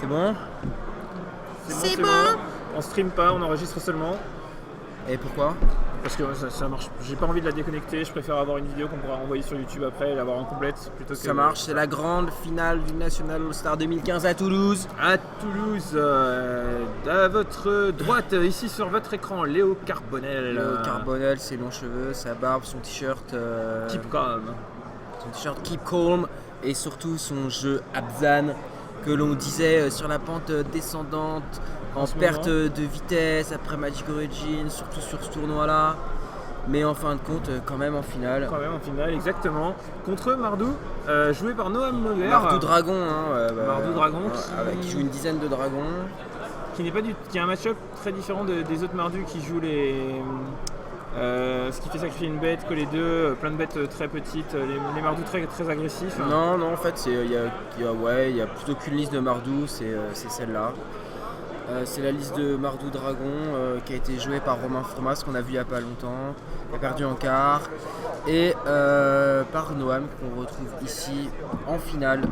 C'est bon? C'est bon. On stream pas, on enregistre seulement. Et pourquoi? Parce que ça marche. J'ai pas envie de la déconnecter, je préfère avoir une vidéo qu'on pourra envoyer sur YouTube après et l'avoir en complète plutôt que. Ça marche, c'est la grande finale du National All-Star 2015 à Toulouse. À Toulouse, à votre droite, ici sur votre écran, Léo Carbonel. Léo Carbonel, ses longs cheveux, sa barbe, son t-shirt. Keep calm. Son t-shirt Keep Calm et surtout son jeu Abzan que l'on disait sur la pente descendante, en perte de vitesse après Magic Origins, surtout sur ce tournoi-là. Mais en fin de compte, quand même en finale. Quand même en finale, exactement. Contre Mardou, joué par Noam Mover. Mardou Dragon, Mardou Dragon qui joue une dizaine de dragons. Qui a un match-up très différent des autres Mardus qui jouent ce qui fait sacrifier une bête que les deux, plein de bêtes très petites, les Mardous très, très agressifs. Non, en fait, il y a plutôt qu'une liste de Mardou, c'est celle-là. C'est la liste de Mardou Dragon qui a été jouée par Romain Fromas, qu'on a vu il n'y a pas longtemps, qui a perdu en quart, et par Noam, qu'on retrouve ici en finale.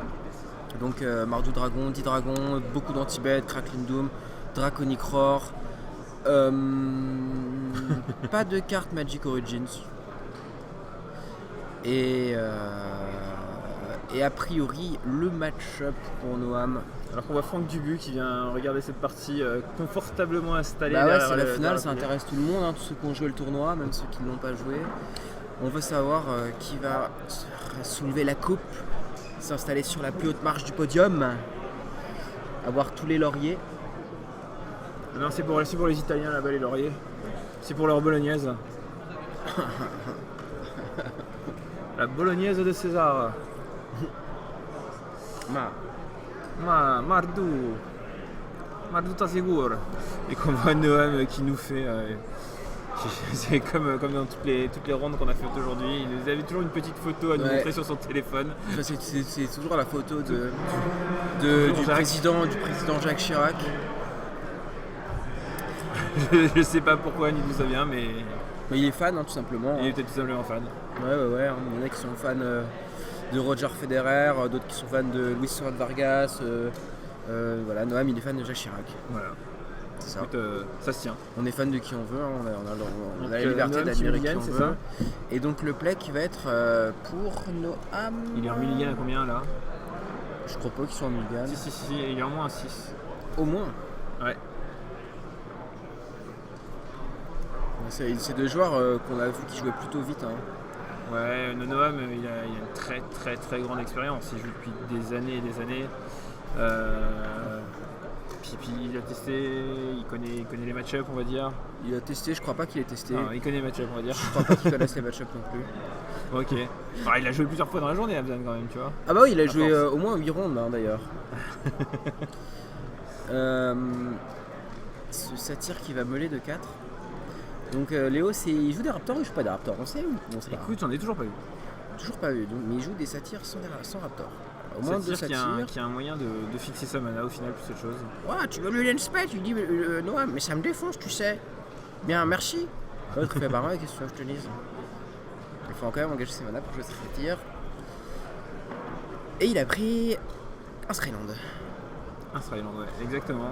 Donc Mardou Dragon, 10 dragons, beaucoup d'anti-bêtes, Crackling Doom, Draconic Roar. Pas de carte Magic Origins. Et a priori, le match-up pour Noam. Alors qu'on voit Franck Dubu qui vient regarder cette partie confortablement installée. Bah ouais, c'est la finale, ça intéresse tout le monde, tous ceux qui ont joué le tournoi, même ceux qui ne l'ont pas joué. On veut savoir qui va soulever la coupe, s'installer sur la plus haute marche du podium, avoir tous les lauriers. Non, c'est pour les Italiens là-bas, les lauriers. C'est pour leur bolognaise. La bolognaise de César. Mardou t'assegure. Et qu'on voit Noam qui nous fait. C'est comme dans toutes les rondes qu'on a faites aujourd'hui. Il avait toujours une petite photo à nous montrer sur son téléphone. C'est toujours la photo du président Jacques Chirac. Je sais pas pourquoi ni d'où ça vient, mais il est fan, tout simplement. Il est peut-être tout simplement fan. Ouais. Il y en a qui sont fans de Roger Federer, d'autres qui sont fans de Luis Suarez Vargas. Voilà, Noam, il est fan de Jacques Chirac. Voilà. C'est ça. Écoute, ça se tient. On est fan de qui on veut, on a la liberté d'admirer qui on veut. Ça. Et donc le play qui va être pour Noam. Il est en mulligan à combien là? Je crois pas qu'il soit en mulligan. Si, il est en moins 6. Au moins? Ouais. C'est deux joueurs qu'on a vu qui jouaient plutôt vite. Ouais, Noam, il a une très très très grande expérience. Il joue depuis des années et des années. Puis il a testé, il connaît les match-ups, on va dire. Il a testé, je crois pas qu'il ait testé. Non, il connaît les match-ups, on va dire. Je crois pas qu'il connaisse les match-ups non plus. Ok. Bah, il a joué plusieurs fois dans la journée, Abzan, quand même, tu vois. Ah bah oui, il a joué au moins 8 rondes, d'ailleurs. Ce satire qui va meuler de 4. Donc Léo, il joue des raptors ou il joue pas des raptors? On sait où? Écoute, j'en ai toujours pas vu. Toujours pas vu, donc, mais il joue des satyres sans raptors. Au moins deux satyres. Qui a un moyen de fixer sa mana au final, plus cette chose. Ouais, tu veux lui lance-pet, tu dis Noam, mais ça me défonce, tu sais. Bien, merci. L'autre fait par moi, qu'est-ce que je te dise? Il faut quand même engager ses mana pour jouer ce satyre. Et il a pris un Skyland. Un Skyland, ouais, exactement.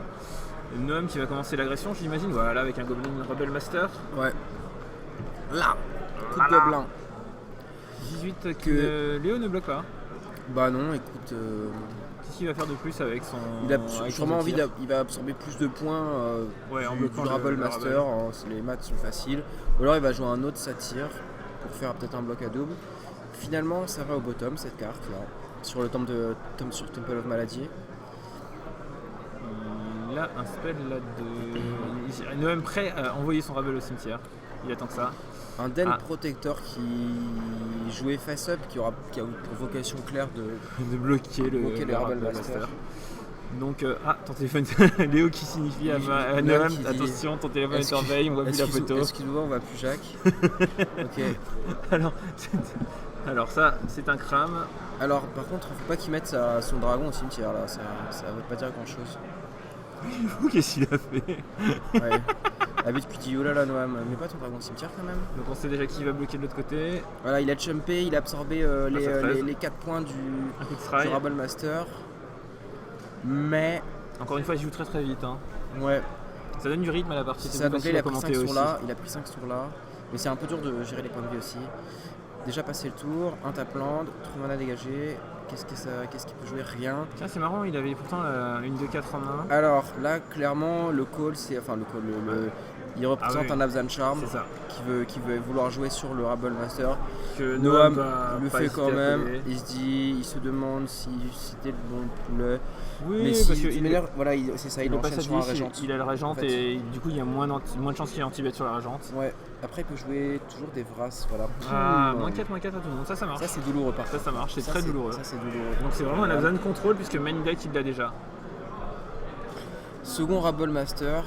Noam qui va commencer l'agression, j'imagine, voilà, avec un Goblin Rebel Master. Ouais. Là, coup de gobelin. 18 que Léo ne bloque pas. Bah non, écoute. Qu'est-ce qu'il va faire de plus avec son. Il a sûrement envie il va absorber plus de points en du Rebel Master. Les maths sont faciles. Ou alors il va jouer un autre satyre pour faire peut-être un bloc à double. Finalement, ça va au bottom cette carte là, sur le temple sur Temple of Malady. Il a un spell là de. Noam prêt à envoyer son Rebel au cimetière. Il attend que ça. Un Den Protector qui jouait face-up, qui a pour vocation claire de bloquer le Rebel Master. Donc, ton téléphone, Léo qui signifie à Noam, attention, ton téléphone est en veille, on voit plus la photo. Excuse-moi, on voit plus Jacques. Ok. Alors ça, c'est un crame. Alors, par contre, faut pas qu'il mette son dragon au cimetière là, ça veut pas dire grand-chose. Qu'est-ce qu'il a fait? Ouais. La bête qui dit oh là là Noam, mets pas ton dragon au cimetière quand même. Donc on sait déjà qui va bloquer de l'autre côté. Voilà, il a jumpé, il a absorbé les 4 points du Rebel Master. Mais Encore une fois, il joue très très vite. Hein. Ouais. Ça donne du rythme à la partie. C'est ça, donc là il a pris 5 tours là, il a pris 5 tours là. Mais c'est un peu dur de gérer les points de vie aussi. Déjà passé le tour, un tape-land, trou mana dégagé. Qu'est-ce qu'il peut jouer? Rien. Tiens, c'est marrant, il avait pourtant une 2-4 en main. Alors là, clairement, le call, c'est. Enfin, le call, il représente un Abzan Charm qui veut vouloir jouer sur le Rabble Master. Que Noam le fait quand même. Il se demande si c'était le bon poulet. Oui, mais parce si, que voilà, c'est ça, il enchaîne sur un Régent. Il a le Régent en fait. Et du coup il y a moins de chances qu'il y ait anti-bet sur la Régente. Ouais, après il peut jouer toujours des Vras, voilà. Ah, moins 4 à tout le monde, ça marche. Ça c'est douloureux par contre. Ça marche, c'est très douloureux. Ça c'est douloureux. Donc c'est vraiment un Abzan contrôle puisque main deck il l'a déjà. Second Rabble Master.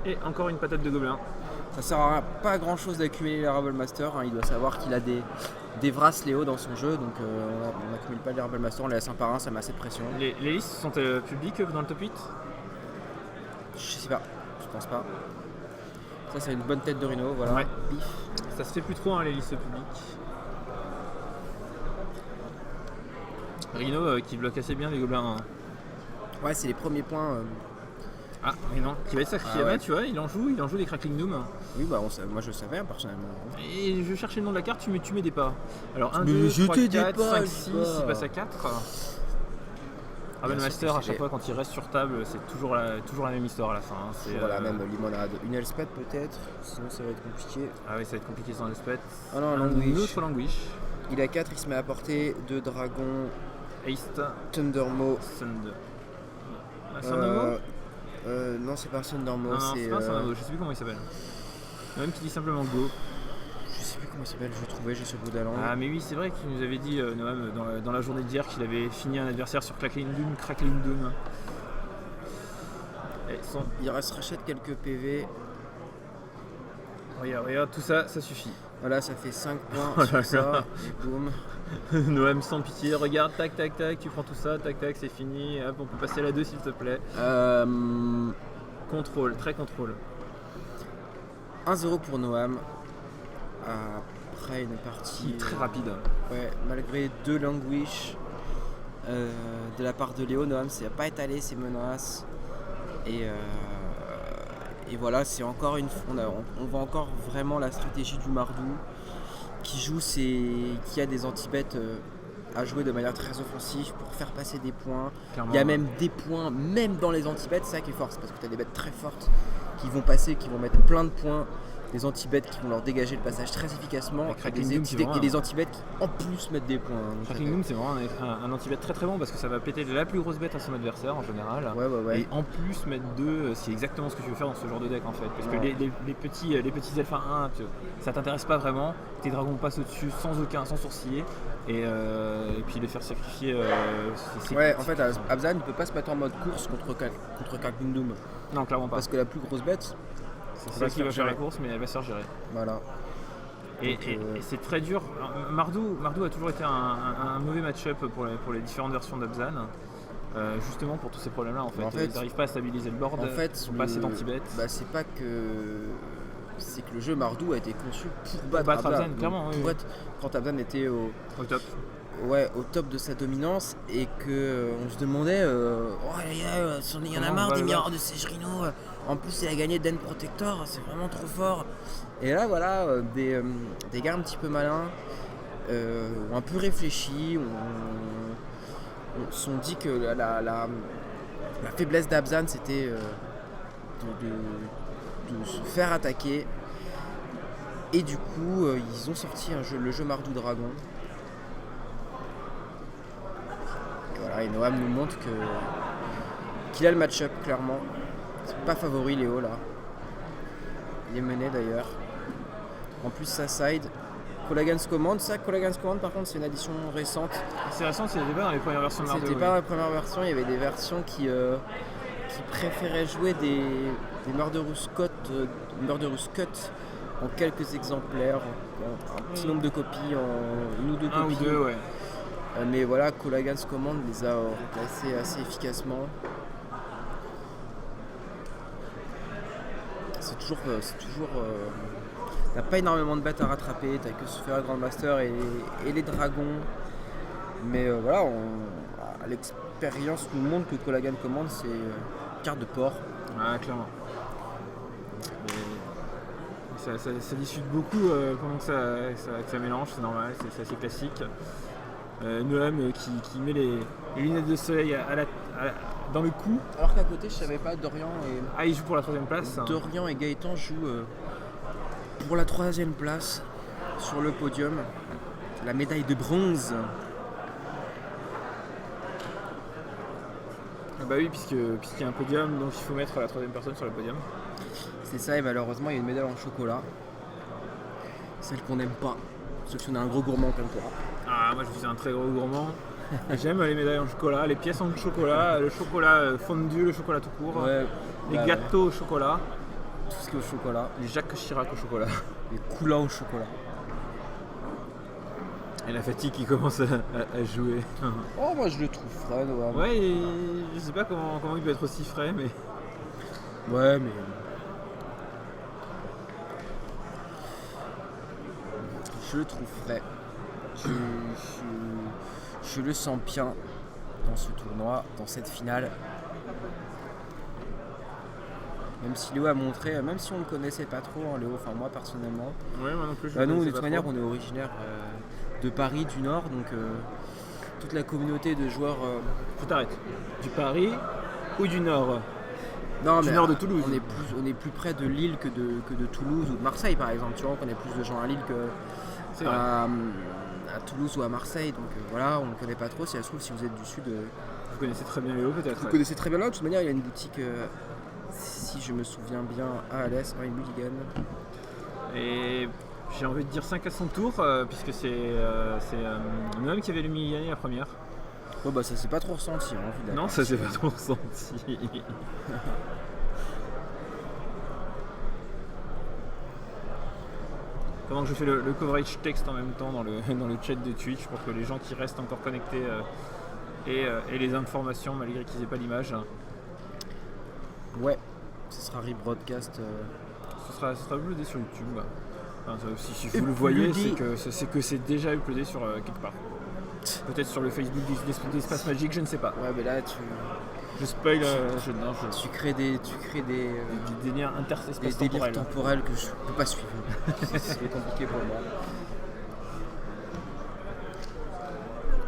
Et encore une patate de gobelin. Ça sert pas à grand chose d'accumuler les Rabble Master, hein. Il doit savoir qu'il a des Vras Léo dans son jeu, donc on n'accumule pas les Rabble Master, on les laisse un par un, ça met assez de pression. Les listes sont-elles publiques dans le top 8? Je sais pas, je pense pas. Ça c'est une bonne tête de Rhino, voilà. Ouais. Pif. Ça se fait plus trop les listes publiques. Rhino qui bloque assez bien les gobelins. Hein. Ouais, c'est les premiers points. Ah, mais non, qui va être sacrifié. Ouais. Tu vois, il en joue des Crackling Doom. Oui, bah moi je savais personnellement. Et je cherchais le nom de la carte, tu mets des pas. Alors 1, mais 2, 3, 4, pas, 5, 6, il passe à 4. Rabble Master, à chaque fois quand il reste sur table, c'est toujours la même histoire à la fin. Hein. C'est la même limonade. Une Elspeth peut-être, sinon ça va être compliqué. Ah oui, ça va être compliqué sans Elspeth. Ah non, un autre Languish. Il a 4, il se met à portée 2 dragons. Haste. Thundermaw. Thundermaw non, c'est pas Thundermaw, c'est pas Thundermaw, je sais plus comment il s'appelle. Même qui dit simplement Go. Je sais plus comment il s'appelle, je vais trouver, j'ai ce bout d'allant. Ah mais oui, c'est vrai qu'il nous avait dit Noam dans la journée d'hier qu'il avait fini un adversaire sur Crackling Doom. Il rachète quelques PV. Regarde, tout ça, ça suffit. Voilà, ça fait 5 points sur ça, et boum. Noam sans pitié, regarde, tac, tu prends tout ça, tac, c'est fini, hop, on peut passer à la 2 s'il te plaît. Contrôle, très contrôle. 1-0 pour Noam. Après une partie très rapide. Ouais, malgré 2 Languish de la part de Léo, Noam n'a pas étalé ses menaces. Et voilà, c'est encore on voit encore vraiment la stratégie du Mardou qui a des anti-bêtes à jouer de manière très offensive pour faire passer des points. Clairement, il y a même des points, même dans les anti-bêtes, c'est ça qui est fort, c'est parce que tu as des bêtes très fortes qui vont passer, qui vont mettre plein de points, des anti-bêtes qui vont leur dégager le passage très efficacement, et des anti-bêtes qui en plus mettent des points. Crackling Doom c'est vraiment un anti-bet très très bon parce que ça va péter la plus grosse bête à son adversaire en général. Ouais. Et en plus mettre 2, c'est exactement ce que tu veux faire dans ce genre de deck en fait. Parce que les petits Alpha 1, ça t'intéresse pas vraiment, tes dragons passent au-dessus sans sourciller. Et puis les faire sacrifier. En fait, Abzan ne peut pas se mettre en mode course contre Crackling Doom. Non, clairement pas. Parce que la plus grosse bête, c'est celle qui va faire la course, mais elle va se faire gérer. Voilà. Et c'est très dur. Mardou a toujours été un mauvais match-up pour les différentes versions d'Abzan. Justement pour tous ces problèmes-là, en fait. Ils n'arrivent pas à stabiliser le board, ils n'ont pas assez d'anti-bet. C'est pas que. C'est que le jeu Mardou a été conçu pour battre Abzan, clairement. Quand Abzan était au top. Ouais, au top de sa dominance et que on se demandait les gars, il y en a marre des miroirs de Sejerino. En plus, il a gagné Den Protector, c'est vraiment trop fort. Et là, voilà, des gars un petit peu malins, un peu réfléchis, on se sont dit que la faiblesse d'Abzan, c'était de se faire attaquer. Et du coup, ils ont sorti le jeu Mardou Dragon. Et Noam nous montre qu'il a le match-up clairement. C'est pas favori Léo là. Il est mené d'ailleurs. En plus ça side. Colagan's Command par contre c'est une addition récente. C'est récent, c'était pas dans les premières versions de Mardou. C'était pas dans les premières versions, il y avait des versions qui préféraient jouer des Murderous Cut en quelques exemplaires, un petit nombre de copies, en une ou deux copies. Un ou deux, ouais. Mais voilà, Colagan's Command les a remplacés assez efficacement. C'est toujours t'as pas énormément de bêtes à rattraper, t'as que Super Grandmaster et les dragons. Mais voilà, l'expérience nous montre que Colagan's Command carte de porc. Ah, clairement. Mais ça discute beaucoup pendant que ça mélange, c'est normal, c'est assez classique. Noam qui met les lunettes de soleil dans le cou. Alors qu'à côté, je savais pas, Dorian et... Ah, il joue pour la 3ème place. Dorian et Gaëtan jouent pour la 3ème place sur le podium. La médaille de bronze. Ah bah oui, puisqu'il y a un podium, donc il faut mettre la 3ème personne sur le podium. C'est ça, et malheureusement, il y a une médaille en chocolat. Celle qu'on n'aime pas. Sauf si on est un gros gourmand comme toi. Ah, moi je suis un très gros gourmand. J'aime les médailles en chocolat, les pièces en chocolat, le chocolat fondu, le chocolat tout court, les gâteaux au chocolat. Tout ce qui est au chocolat. Les Jacques Chirac au chocolat. Les coulins au chocolat. Et la fatigue qui commence à jouer. Oh, moi je le trouve frais, Noam. Ouais, et je sais pas comment il peut être aussi frais, mais... Ouais, mais... Je le trouve frais. Je le sens bien dans ce tournoi, dans cette finale. Même si Léo a montré, même si on ne le connaissait pas trop, hein, Léo, enfin moi personnellement. Ouais, moi non plus. Nous, de toute manière, on est originaire de Paris, du Nord, donc toute la communauté de joueurs. Je t'arrête. Du Paris ou du Nord? Non, du mais nord de Toulouse. On est plus près de Lille que de Toulouse ou de Marseille, par exemple. Tu vois, on connaît plus de gens à Lille que à Toulouse ou à Marseille. Donc voilà, on ne connaît pas trop. Si ça se trouve, si vous êtes du Sud. Vous connaissez très bien Léo, peut-être. Vous connaissez très bien là. De toute manière, il y a une boutique, si je me souviens bien, à Alès, une Mulligan. Et j'ai envie de dire 5 à son tour, puisque c'est Noam qui avait le Mulligan la première. Oh bah ça s'est pas trop ressenti. Hein, non, ça s'est pas trop ressenti. Pendant que je fais le coverage texte en même temps dans le chat de Twitch pour que les gens qui restent encore connectés aient les informations malgré qu'ils n'aient pas l'image. Ouais, ce sera rebroadcast. Ce sera uploadé sur YouTube. Enfin, si vous le voyez, c'est que c'est déjà uploadé sur quelque part. Peut-être sur le Facebook d'Espace Magique, je ne sais pas. Ouais, mais là, je spoil. Tu crées des liens interespèces temporels. Des délires temporels que je ne peux pas suivre. C'est compliqué pour moi.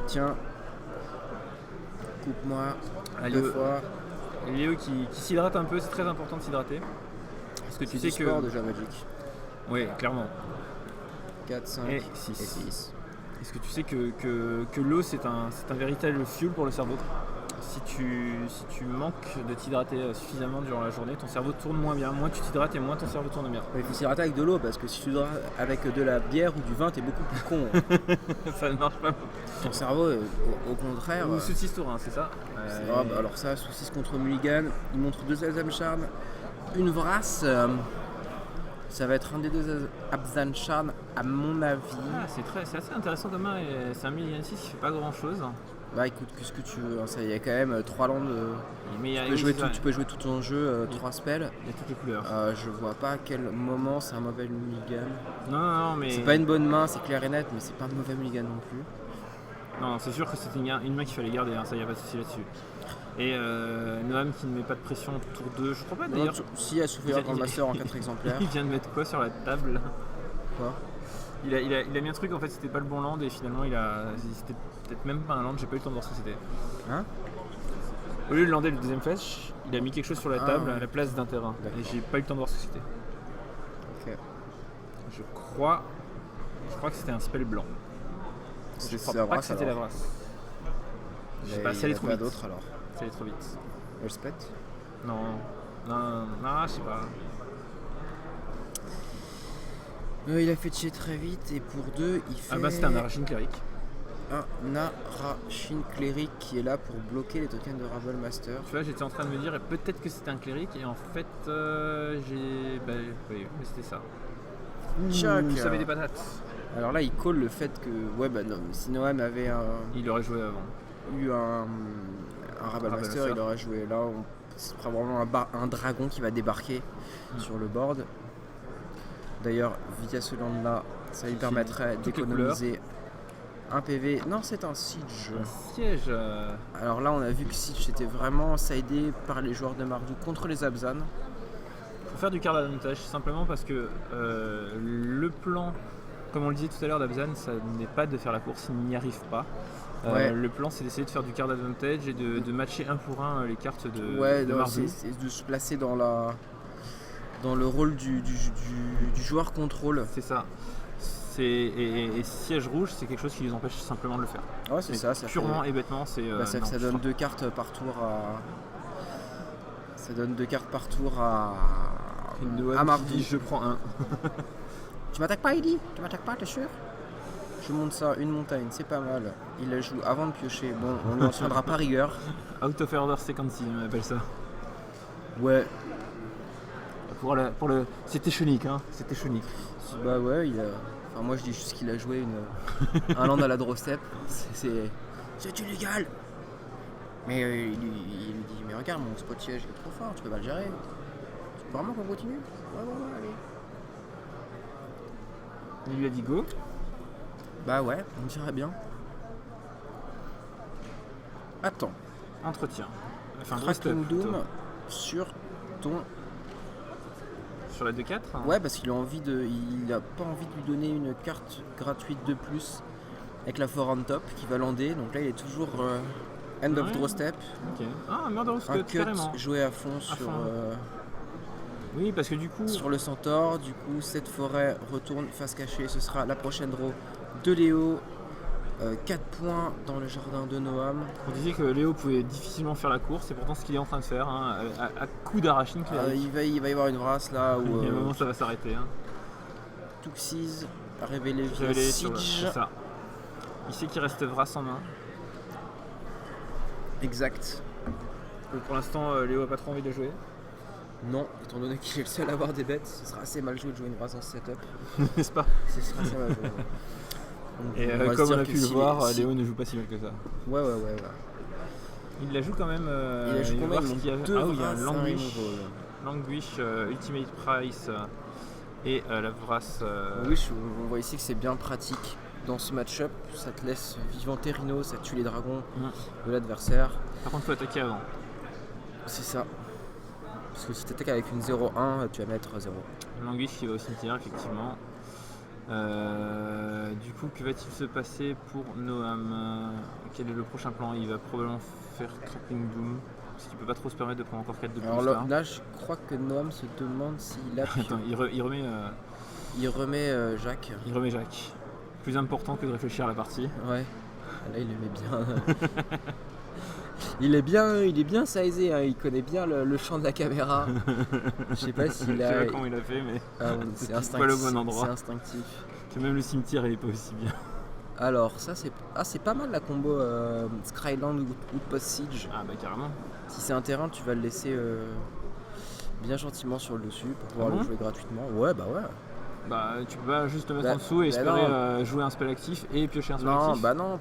Tiens, coupe-moi 2 fois. Léo qui s'hydrate un peu, c'est très important de s'hydrater. Parce que tu sais que. Sport déjà Magic. Oui, clairement. 4, 5 et 6. Est-ce que tu sais que l'eau c'est un véritable fuel pour le cerveau? Si tu manques de t'hydrater suffisamment durant la journée, ton cerveau tourne moins bien. Moins tu t'hydrates et moins ton cerveau tourne bien. Il faut s'hydrater avec de l'eau parce que si tu hydrates avec de la bière ou du vin, t'es beaucoup plus con. Ça ne marche pas. Ton cerveau, au contraire. Ou saucisse Tourin, c'est ça alors ça, saucisse contre Mulligan. Il montre 2 Abzan Charm, une Vrasse. Ça va être un des 2 Abzan Charm à mon avis. Ah, c'est assez intéressant demain. C'est un Mulligan 6 qui fait pas grand chose. Bah écoute, qu'est-ce que tu veux, il y a quand même 3 landes. Tu peux jouer tout ton jeu, 3 spells. Il y a toutes les couleurs. Je vois pas à quel moment c'est un mauvais mulligan. Non, mais. C'est pas une bonne main, c'est clair et net, mais c'est pas un mauvais mulligan non plus. Non, c'est sûr que c'était une main qu'il fallait garder, hein, ça y a pas de souci là-dessus. Et Noam qui ne met pas de pression tour 2, je crois pas d'ailleurs. Si, elle souffre Grand Master en 4 exemplaires. Il vient de mettre quoi sur la table? Quoi? Il a mis un truc, en fait c'était pas le bon land et finalement c'était peut-être même pas un land, j'ai pas eu le temps de voir ce que c'était. Hein? Au lieu de lander le deuxième fetch, il a mis quelque chose sur la table à la place d'un terrain. D'accord. Et j'ai pas eu le temps de voir ce que c'était. Ok. Je crois que c'était un spell blanc. Je crois pas que c'était la Vrasse. Je sais pas, ça allait trop vite. D'autres alors. Ça allait trop vite. Elspeth? Non, je sais pas. Il a fait chier très vite et pour 2 il fait... Ah bah c'était un Arachine Cleric. Un Arachine Cleric qui est là pour bloquer les tokens de Rabble Master. Tu vois, j'étais en train de me dire peut-être que c'était un Cleric et en fait oui, mais c'était ça. Ça avait des patates. Alors là il call le fait que... Ouais bah non, si Noam avait il aurait joué avant. Eu un Rabble Master, il aurait joué. Là ce sera vraiment un dragon qui va débarquer sur le board. D'ailleurs, via ce land là, ça lui permettrait d'économiser 1 PV. Non, c'est un siege. Un siège. Alors là, on a vu que siege était vraiment sidé par les joueurs de Mardou contre les Abzan. Faut faire du card advantage simplement parce que le plan, comme on le disait tout à l'heure d'Abzan, ça n'est pas de faire la course, il n'y arrive pas. Le plan, c'est d'essayer de faire du card advantage et de matcher 1 pour 1 les cartes de Mardou. C'est de se placer dans le rôle du joueur contrôle. C'est ça. Et siège rouge, c'est quelque chose qui les empêche simplement de le faire. Ouais, c'est ça. Purement et bêtement, c'est. Ça donne 2 cartes par tour à. Ça donne 2 cartes par tour à Mardou. Je prends 1. Tu m'attaques pas, Eddy? Tu m'attaques pas, t'es sûr? Je monte ça, une montagne, c'est pas mal. Il la joue avant de piocher. Bon, on lui en tiendra pas rigueur. Out of order sequencing, on appelle ça. Ouais. C'était chenique, hein. C'était chenique. Bah ouais, enfin, moi je dis juste qu'il a joué un land à la draw step. C'est illégal. Mais il lui dit, mais regarde, mon spot siège est trop fort, tu peux pas le gérer. Tu peux vraiment qu'on continue? Ouais, allez. Il lui a dit go. Bah ouais, on dirait bien. Attends. Entretien. Enfin, Kraken Doom sur ton... Sur la 2-4 hein. Ouais, parce qu'il a pas envie de lui donner une carte gratuite de plus avec la four on top qui va lander. Donc là, il est toujours end of draw step. Ok. Ah, Murderous un Cut, cut carrément. Joué à fond sur... Oui, parce que du coup... Sur le centaure, du coup, cette forêt retourne face cachée. Ce sera la prochaine draw de Léo. 4 points dans le jardin de Noam. On disait que Léo pouvait difficilement faire la course, c'est pourtant ce qu'il est en train de faire, hein, à coup d'arrachine. Il va y avoir une brasse là où... Il y a un moment ça va s'arrêter. Hein. Tuxis a révélé Siege. Ça. Il sait qu'il reste Vras en main. Exact. Pour l'instant, Léo a pas trop envie de jouer. Non, étant donné qu'il est le seul à avoir des bêtes, ce sera assez mal joué de jouer une brasse en setup. N'est-ce pas? Ce sera assez mal joué. Donc, et comme on a pu le voir, Léo ne joue pas si mal que ça. Ouais. Il la joue quand même. Il joue quand même. Il y a un Languish, Ultimate Price et la Vras. Oui, on voit ici que c'est bien pratique dans ce match-up. Ça te laisse vivant Rhino, ça tue les dragons de l'adversaire. Par contre, il faut attaquer avant. C'est ça. Parce que si tu attaques avec une 0-1, tu vas mettre 0. Languish qui va au cimetière, effectivement. Du coup, que va-t-il se passer pour Noam? Quel est le prochain plan? Il va probablement faire Kraken Doom, parce qu'il peut pas trop se permettre de prendre encore 4 de plus. Alors là, je crois que Noam se demande s'il a... Attends, il remet... Il remet Jacques. Il remet Jacques. Plus important que de réfléchir à la partie. Ouais. Là, il le met bien. Il est bien sizé, hein. Il connaît bien le champ de la caméra. Je sais pas s'il a... Je sais pas comment il a fait, mais c'est instinctif. Pas le bon endroit. C'est instinctif. Que même le cimetière, il est pas aussi bien. Alors, ça c'est pas mal la combo Skyland ou Post Siege. Ah bah carrément. Si c'est un terrain, tu vas le laisser bien gentiment sur le dessus pour pouvoir le jouer gratuitement. Ouais, bah ouais. Bah tu peux pas juste le mettre en dessous et espérer jouer un spell actif et piocher un spell actif. Non.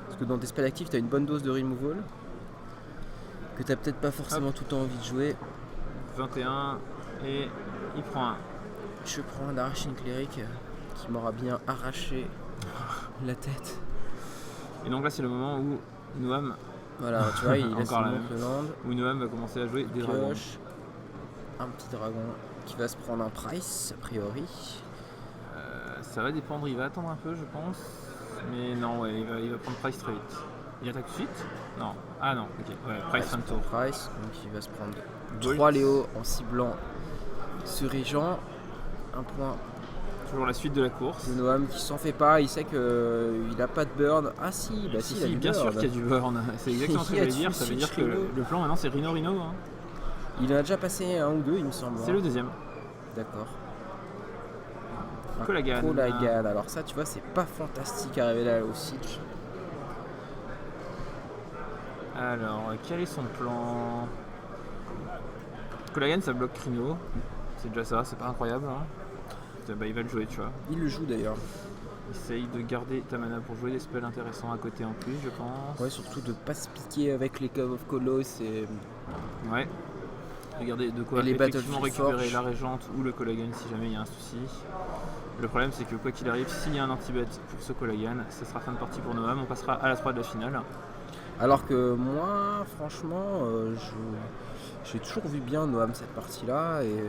Parce que dans tes spells actifs, t'as une bonne dose de removal que t'as peut-être pas forcément tout le temps envie de jouer. 21 et il prend un. Je prends un Arachine Cleric qui m'aura bien arraché la tête. Et donc là c'est le moment où Noam... Voilà, tu vois, il laisse le land. Où Noam va commencer à jouer des dragons. Un petit dragon qui va se prendre un price a priori. Ça va dépendre, il va attendre un peu je pense. Mais non, ouais, il va prendre price très vite. Il attaque tout de suite? Non. Ah non, ok. Ouais, price fin de tour. Price, donc il va se prendre 3 Léo en ciblant ce régent. Un point. Toujours la suite de la course. Le Noam qui s'en fait pas, il sait qu'il a pas de burn. Ah si, bah si, il a du bien burn. Sûr qu'il y a du burn. C'est exactement ce que j'allais dire. Ça veut dire que le plan maintenant c'est Rhino. Hein. Il en a déjà passé un ou deux, il me semble. C'est le deuxième. D'accord. Kolagan. Alors ça, tu vois, c'est pas fantastique à révéler au Siege. Alors, quel est son plan? Kolagan, ça bloque Rhino. C'est déjà ça, c'est pas incroyable. Hein. Bah, il va le jouer, tu vois. Il le joue d'ailleurs. Essaye de garder ta mana pour jouer des spells intéressants à côté en plus, je pense. Ouais, surtout de pas se piquer avec les Cave of Kolos et... Ouais. Regardez de quoi les effectivement récupérer Forge. la Régente ou le Kolagan si jamais il y a un souci. Le problème, c'est que quoi qu'il arrive, s'il y a un anti-bet pour ce Colagan, ça sera fin de partie pour Noam. On passera à la 3 de la finale. Alors que moi, franchement, j'ai toujours vu bien Noam cette partie-là. Et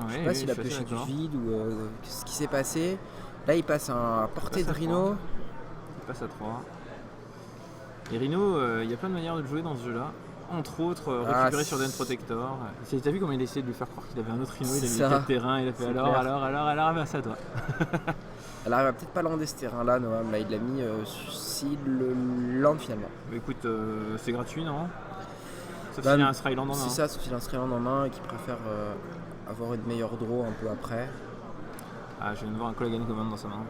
je sais pas s'il a pêché du vide ou ce qui s'est passé. Là, il passe à portée de Rhino. Il passe à 3. Et Rhino, il y a plein de manières de jouer dans ce jeu-là. Entre autres, récupérer sur Den Protector. T'as vu comment il a essayé de lui faire croire qu'il avait un autre Rhino, il a mis 4 terrains, il a fait alors, c'est à toi. Alors, il va peut-être pas lander ce terrain-là, Noam. Là, il l'a mis s'il le lande finalement. Bah, écoute, c'est gratuit, non? Sauf s'il a un Sryland en main. C'est ça, sauf s'il a un Sryland en main et qu'il préfère avoir une meilleure draw un peu après. Ah, je viens de voir un Colagan Command dans sa main.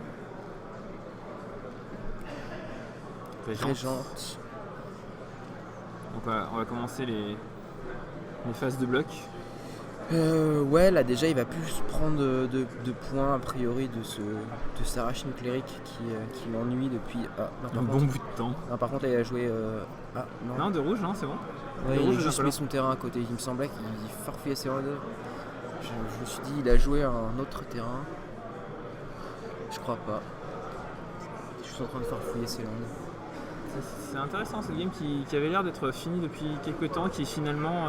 Régente. Donc on va commencer les phases de bloc. Ouais, là déjà il va plus prendre de points a priori de ce Sarachin Cleric qui m'ennuie depuis un bon bout de temps. Non, par contre là il a joué non, de rouge, non, c'est bon. Ouais, il a juste mis son terrain à côté. Il me semblait qu'il farfouillait ses landes. Je me suis dit il a joué un autre terrain. Je crois pas. Je suis en train de farfouiller ses landes. C'est intéressant, cette game qui avait l'air d'être finie depuis quelques temps, qui finalement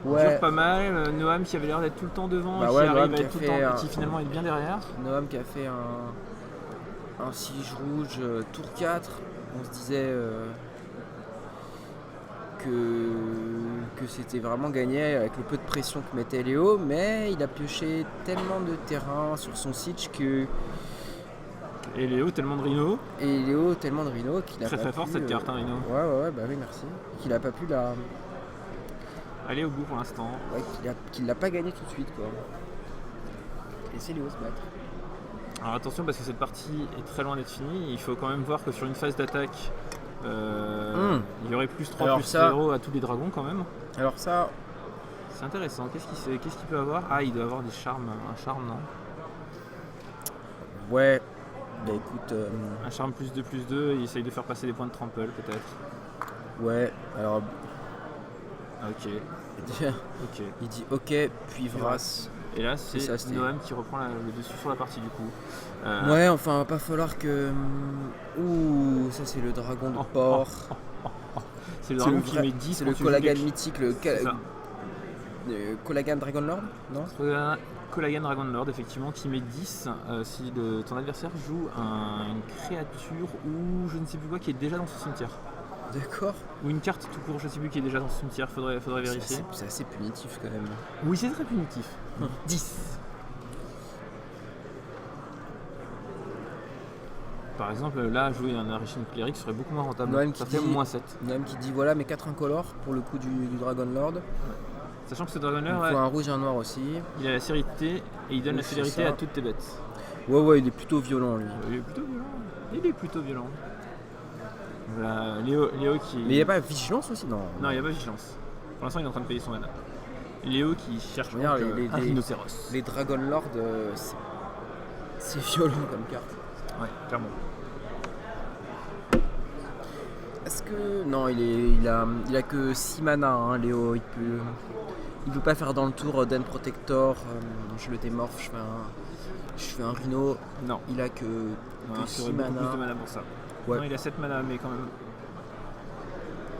dure pas mal. Noam qui avait l'air d'être tout le temps devant, qui arrive à être tout le temps, qui finalement est bien derrière. Noam qui a fait un siege rouge tour 4. On se disait que c'était vraiment gagné avec le peu de pression que mettait Léo, mais il a pioché tellement de terrain sur son siege que... Et Léo tellement de Rhino. Qu'il a très fort cette carte, hein, Rhino. Ouais, bah oui, merci. Qu'il a pas pu aller au bout pour l'instant. Ouais, qu'il l'a pas gagné tout de suite, quoi. Et c'est Léo se battre. Alors attention, parce que cette partie est très loin d'être finie. Il faut quand même voir que sur une phase d'attaque, il y aurait plus 3, alors plus 0 à tous les dragons quand même. Alors ça... C'est intéressant. Qu'est-ce qu'il peut avoir? Ah, il doit avoir des charmes. Un charme, non? Ouais. Bah écoute... Un charme +2/+2, il essaye de faire passer des points de trample peut-être. Ouais, alors... Ok. Il dit ok, puis Vras. Et là c'est Noam qui reprend le dessus sur la partie du coup. Ouais, enfin va pas falloir que... Ouh, ça c'est le dragon de port. C'est le dragon qui met 10. C'est le Colagan mythique, le Colagan Dragon Lord, non? Colagan Dragon Lord, effectivement, qui met 10 si ton adversaire joue une créature ou je ne sais plus quoi qui est déjà dans son cimetière. D'accord. Ou une carte tout court, je ne sais plus, qui est déjà dans son cimetière, faudrait vérifier. C'est assez punitif quand même. Oui, c'est très punitif. 10. Par exemple, là, jouer un Arachin Cleric serait beaucoup moins rentable. Noam qui dit -7. Noam qui dit voilà mes 4 incolores pour le coup du Dragon Lord. Ouais. Sachant que ce Dragon Lord, il faut un rouge et un noir aussi. Il a la célérité et il donne la célérité à toutes tes bêtes. Ouais, il est plutôt violent lui. Il est plutôt violent. Voilà, Léo qui... Mais il n'y a pas vigilance aussi? Non, il n'y a pas vigilance. Pour l'instant, il est en train de payer son mana. Léo qui cherche un rhinocéros. Les Dragon Lord, c'est violent comme carte. Ouais, clairement. Est-ce que... Non, il a que 6 mana, hein, Léo. Il peut pas faire dans le tour Den Protector. Je le démorphe, je fais un Rhino. Non. Il a que 6 mana. Plus de mana pour ça. Ouais. Non, il a 7 mana, mais quand même.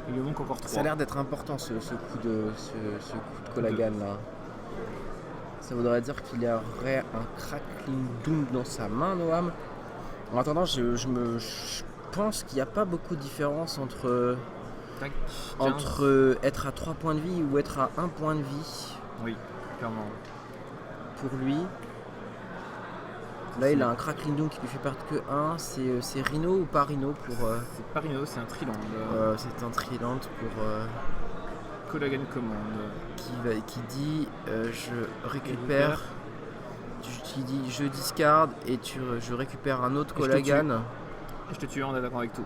Il lui manque encore 3. Ça a l'air d'être important ce coup de Colagan là. Ça voudrait dire qu'il y aurait un Crackling Doom dans sa main, Noam. En attendant, je pense qu'il n'y a pas beaucoup de différence entre être à 3 points de vie ou être à 1 point de vie. Oui, clairement. Pour lui. Là, il a un Crackling Doom qui lui fait perdre que 1. C'est Rhino ou pas Rhino pour... C'est pas Rhino, c'est un Triland. C'est un Triland pour... Colagan Command. Qui dit je récupère... Tu dis je discard et je récupère un autre Colagan. Et je te tue en attaquant avec tout.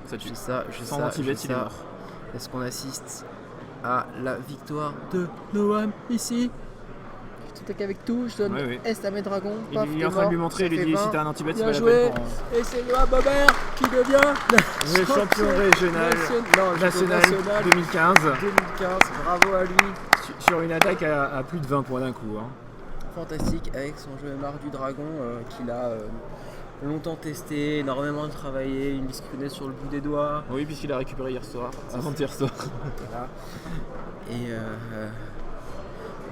Ça tue. Sans anti-bet, il est mort. Est-ce qu'on assiste à la victoire de Noam ici? Attaque avec tout, je donne Est à mes dragons. Il est en train de lui montrer, il lui dit si t'as un anti-bet, c'est pas la peine. Et c'est Noam Bobert qui devient le champion régional national 2015. Bravo à lui. Sur une attaque à plus de 20 points d'un coup. Hein. fantastique avec son jeu Mardu Dragon qu'il a longtemps testé, énormément travaillé, une liste qu'il connaît sur le bout des doigts. Oui, puisqu'il a récupéré hier soir, avant-hier soir. Voilà. Et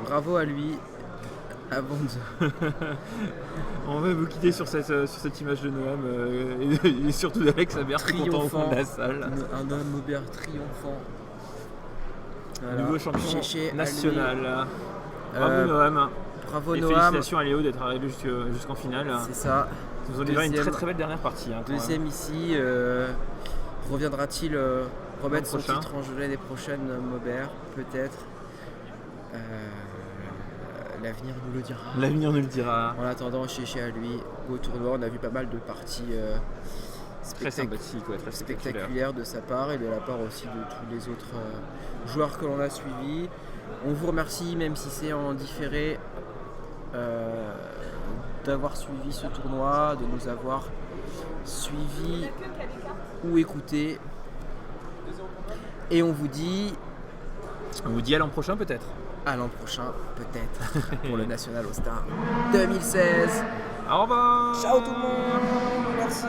bravo à lui. Avant de... On va vous quitter sur cette image de Noam et surtout d'Alex Habert content au fond de la salle. Un Noam Maubert triomphant. Voilà. Nouveau champion national. Bravo Noam. Bravo et Noam. Félicitations à Léo d'être arrivé jusqu'en finale. C'est ça. Ils nous ont livré une très très belle dernière partie. Deuxième ici. Reviendra-t-il remettre son titre en jeu l'année prochaine, Maubert? Peut-être. L'avenir nous le dira. L'avenir nous le dira. En attendant, chez à lui, au tournoi, on a vu pas mal de parties très sympathiques, très spectaculaires de sa part et de la part aussi de tous les autres joueurs que l'on a suivis. On vous remercie, même si c'est en différé, d'avoir suivi ce tournoi, de nous avoir suivis ou écoutés. Et on vous dit à l'an prochain peut-être. À l'an prochain, peut-être, pour le National All-Star 2016. Au revoir. Ciao tout le monde. Merci.